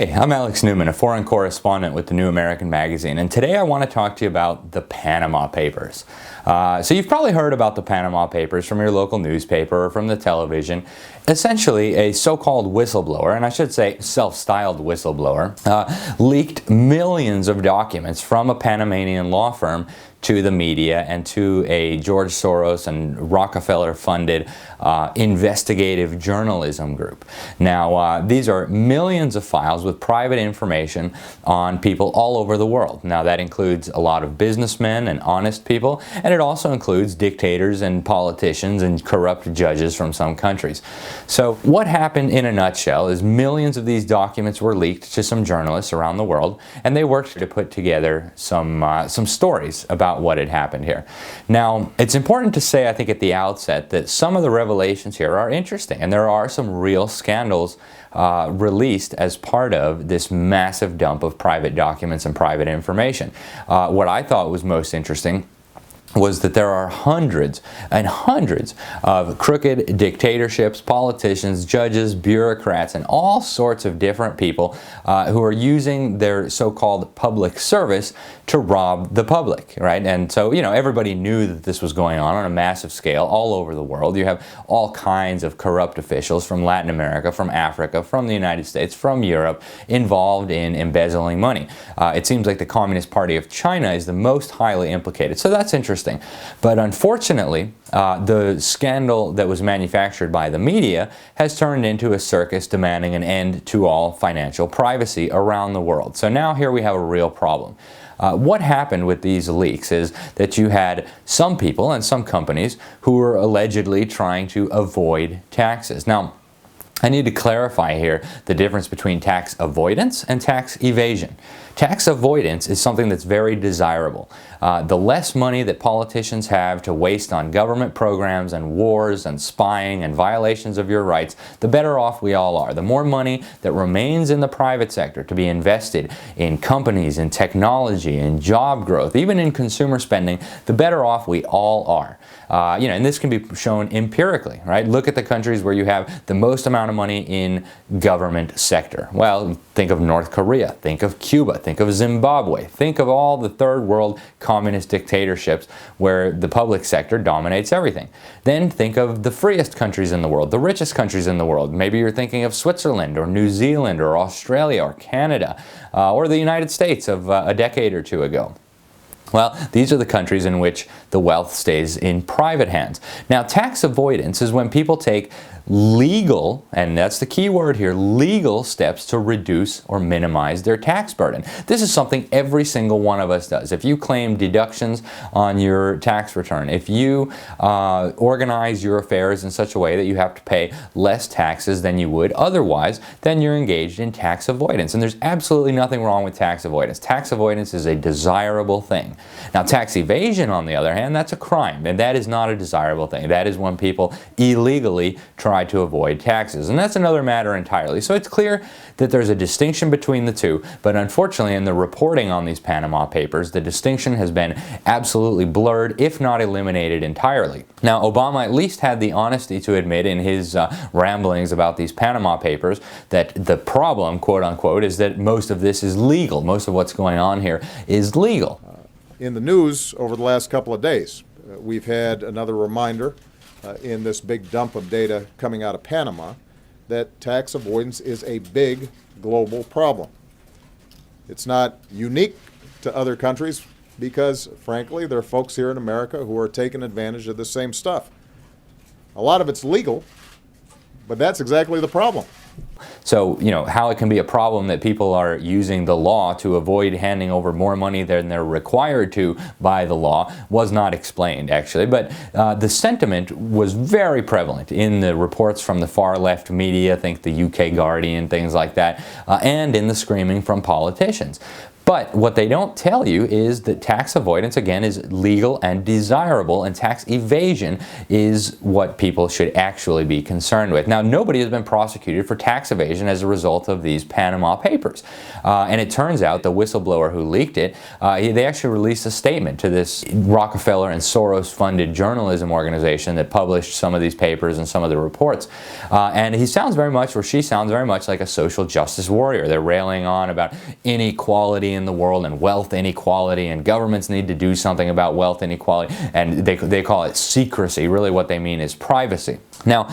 Hi, I'm Alex Newman, a foreign correspondent with the New American Magazine, and today I want to talk to you about the Panama Papers. So you've probably heard about the Panama Papers from your local newspaper or from the television. Essentially, a so-called whistleblower, and I should say self-styled whistleblower, leaked millions of documents from a Panamanian law firm to the media and to a George Soros and Rockefeller-funded investigative journalism group. Now, these are millions of files with private information on people all over the world. Now, that includes a lot of businessmen and honest people, and it also includes dictators and politicians and corrupt judges from some countries. So what happened in a nutshell is millions of these documents were leaked to some journalists around the world, and they worked to put together some stories about what had happened here. Now, it's important to say, I think, at the outset that some of the revelations here are interesting, and there are some real scandals released as part of this massive dump of private documents and private information. What I thought was most interesting was that there are hundreds and hundreds of crooked dictatorships, politicians, judges, bureaucrats, and all sorts of different people who are using their so-called public service to rob the public, right? And so, everybody knew that this was going on a massive scale all over the world. You have all kinds of corrupt officials from Latin America, from Africa, from the United States, from Europe, involved in embezzling money. It seems like the Communist Party of China is the most highly implicated, so that's interesting. But unfortunately, the scandal that was manufactured by the media has turned into a circus demanding an end to all financial privacy around the world. So now here we have a real problem. What happened with these leaks is that you had some people and some companies who were allegedly trying to avoid taxes. Now, I need to clarify here the difference between tax avoidance and tax evasion. Tax avoidance is something that's very desirable. The less money that politicians have to waste on government programs and wars and spying and violations of your rights, the better off we all are. The more money that remains in the private sector to be invested in companies, in technology, in job growth, even in consumer spending, the better off we all are. And this can be shown empirically, right? Look at the countries where you have the most amount of money in government sector. Well, think of North Korea, think of Cuba, think of Zimbabwe, think of all the third world communist dictatorships where the public sector dominates everything. Then think of the freest countries in the world, the richest countries in the world. Maybe you're thinking of Switzerland or New Zealand or Australia or Canada or the United States of a decade or two ago. Well, these are the countries in which the wealth stays in private hands. Now, tax avoidance is when people take legal, and that's the key word here, legal steps to reduce or minimize their tax burden. This is something every single one of us does. If you claim deductions on your tax return, if you organize your affairs in such a way that you have to pay less taxes than you would otherwise, then you're engaged in tax avoidance. And there's absolutely nothing wrong with tax avoidance. Tax avoidance is a desirable thing. Now, tax evasion, on the other hand, that's a crime, and that is not a desirable thing. That is when people illegally try to avoid taxes, and that's another matter entirely. So it's clear that there's a distinction between the two, but unfortunately in the reporting on these Panama Papers, the distinction has been absolutely blurred, if not eliminated entirely. Now, Obama at least had the honesty to admit in his ramblings about these Panama Papers that the problem, quote unquote, is that most of this is legal. Most of what's going on here is legal. In the news over the last couple of days, we've had another reminder in this big dump of data coming out of Panama that tax avoidance is a big global problem. It's not unique to other countries because, frankly, there are folks here in America who are taking advantage of the same stuff. A lot of it's legal, but that's exactly the problem. So, how it can be a problem that people are using the law to avoid handing over more money than they're required to by the law was not explained, actually. But the sentiment was very prevalent in the reports from the far left media, think the UK Guardian, things like that, and in the screaming from politicians. But what they don't tell you is that tax avoidance, again, is legal and desirable, and tax evasion is what people should actually be concerned with. Now, nobody has been prosecuted for tax evasion as a result of these Panama Papers. And it turns out the whistleblower who leaked it, they actually released a statement to this Rockefeller and Soros-funded journalism organization that published some of these papers and some of the reports. And he sounds very much, or she sounds very much like a social justice warrior. They're railing on about inequality in the world and wealth inequality, and governments need to do something about wealth inequality, and they call it secrecy. Really what they mean is privacy. Now,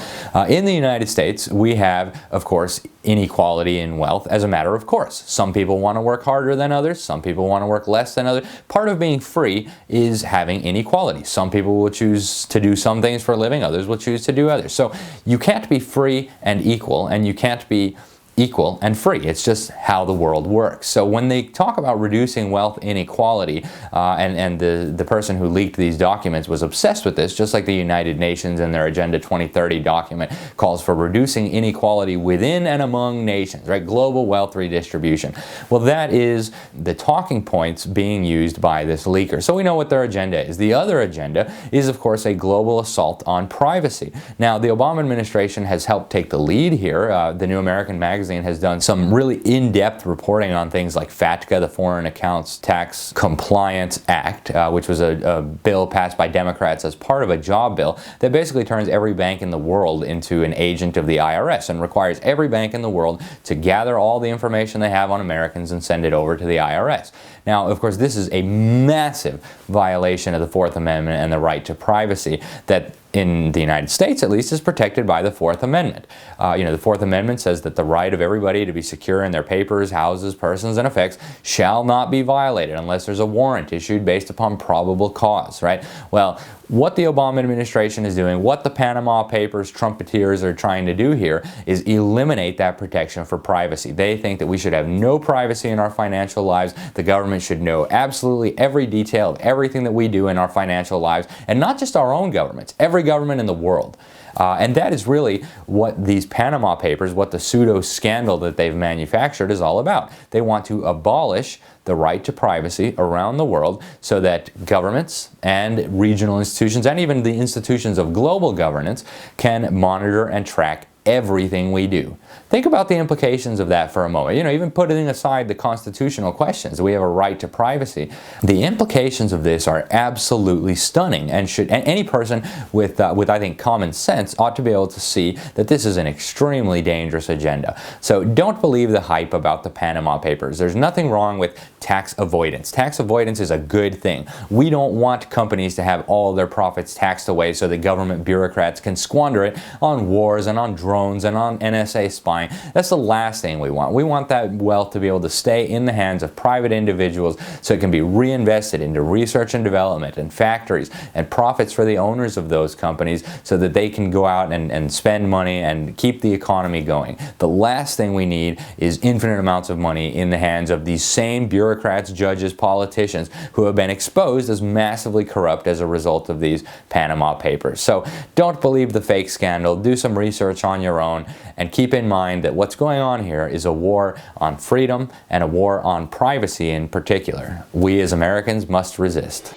in the United States, we have, of course, inequality in wealth as a matter of course. Some people want to work harder than others. Some people want to work less than others. Part of being free is having inequality. Some people will choose to do some things for a living. Others will choose to do others. So you can't be free and equal, and you can't be equal and free. It's just how the world works. So when they talk about reducing wealth inequality, and the person who leaked these documents was obsessed with this, just like the United Nations in their Agenda 2030 document calls for reducing inequality within and among nations, right? Global wealth redistribution. Well, that is the talking points being used by this leaker. So we know what their agenda is. The other agenda is, of course, a global assault on privacy. Now, the Obama administration has helped take the lead here. The New American Magazine has done some really in-depth reporting on things like FATCA, the Foreign Accounts Tax Compliance Act, which was a bill passed by Democrats as part of a job bill that basically turns every bank in the world into an agent of the IRS and requires every bank in the world to gather all the information they have on Americans and send it over to the IRS. Now, of course, this is a massive violation of the Fourth Amendment and the right to privacy that, in the United States at least, is protected by the Fourth Amendment. The Fourth Amendment says that the right of everybody to be secure in their papers, houses, persons, and effects shall not be violated unless there's a warrant issued based upon probable cause, right? Well, what the Obama administration is doing, what the Panama Papers trumpeteers are trying to do here, is eliminate that protection for privacy. They think that we should have no privacy in our financial lives. The government should know absolutely every detail of everything that we do in our financial lives, and not just our own governments, every government in the world. And that is really what these Panama Papers, what the pseudo-scandal that they've manufactured is all about. They want to abolish the right to privacy around the world so that governments and regional institutions and even the institutions of global governance can monitor and track everything we do. Think about the implications of that for a moment. Even putting aside the constitutional questions, we have a right to privacy. The implications of this are absolutely stunning, and any person with I think common sense ought to be able to see that this is an extremely dangerous agenda. So don't believe the hype about the Panama Papers. There's nothing wrong with tax avoidance. Tax avoidance is a good thing. We don't want companies to have all their profits taxed away so that government bureaucrats can squander it on wars and on drones and on NSA spying. That's the last thing we want. We want that wealth to be able to stay in the hands of private individuals so it can be reinvested into research and development and factories and profits for the owners of those companies so that they can go out and spend money and keep the economy going. The last thing we need is infinite amounts of money in the hands of these same bureaucrats, judges, politicians who have been exposed as massively corrupt as a result of these Panama Papers. So don't believe the fake scandal. Do some research on your own, and keep in mind that what's going on here is a war on freedom and a war on privacy in particular. We as Americans must resist.